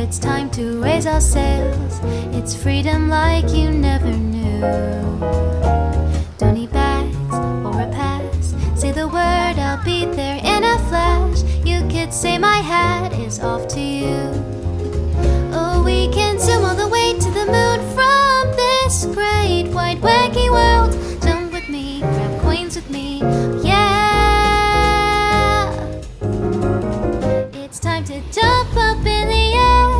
it's time to raise our sails. It's freedom like you never knew. Don't need bags or a pass. Say the word, I'll be there in a flash. You could say my hat is off to you. Oh, we can zoom all the way to the moon from this great wide wacky world. Jump with me, grab coins with me, yeah. It's time to jump up in the air.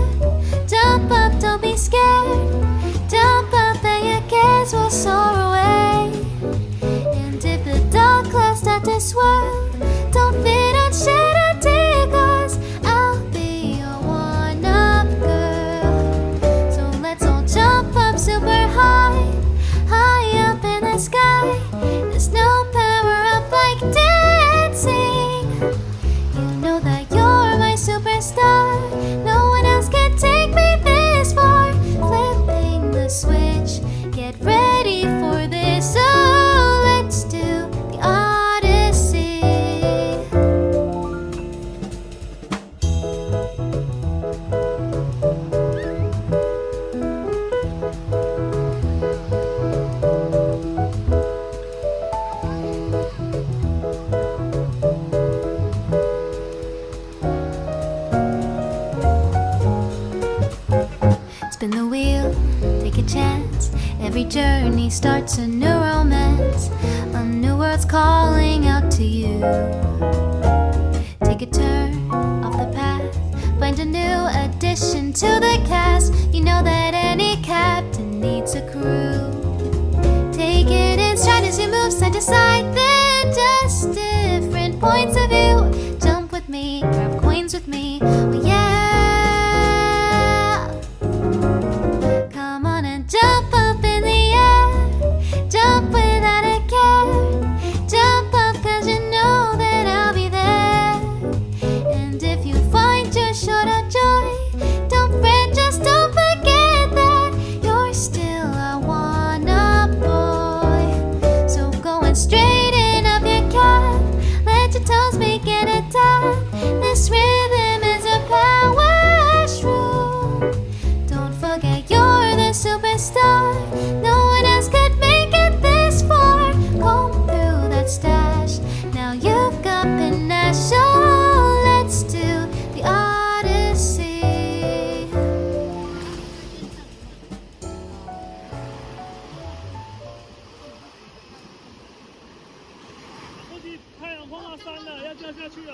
Jump up, don't be scared. Jump up and your cares will soar away. And if the dark clouds start to swirl, don't fear, don't shed a tear, 'cause I'll be your one-up girl. So let's all jump up super high, high up in the sky. There's no power up like dancing. You know that you're my superstar. No one else can take me this far. Flipping the switch, get ready for this. Oh, let's do the Odyssey. Spin the wheel, take a chance. Every journey starts a new romance. A new world's calling out to you. Take a turn off the path, find a new addition to the cast. You know that any captain needs a crew. Take it in stride as you move side to side. They're just different points of view. Jump with me, grab coins with me, oh yeah. Come on and jump up in the air. Jump without a care. Jump up 'cause you know that I'll be there. And if you find you're short of joy, don't fret, just don't forget that you're still a one-up boy. So going straighten up your calf, let your toes begin a tap. This rhythm is a power shroom. Don't forget you're the superstar. No one else could make it this far. Comb through that stash, now you've got panache. So let's do the Odyssey. 估计太阳碰到山了，要掉下去了。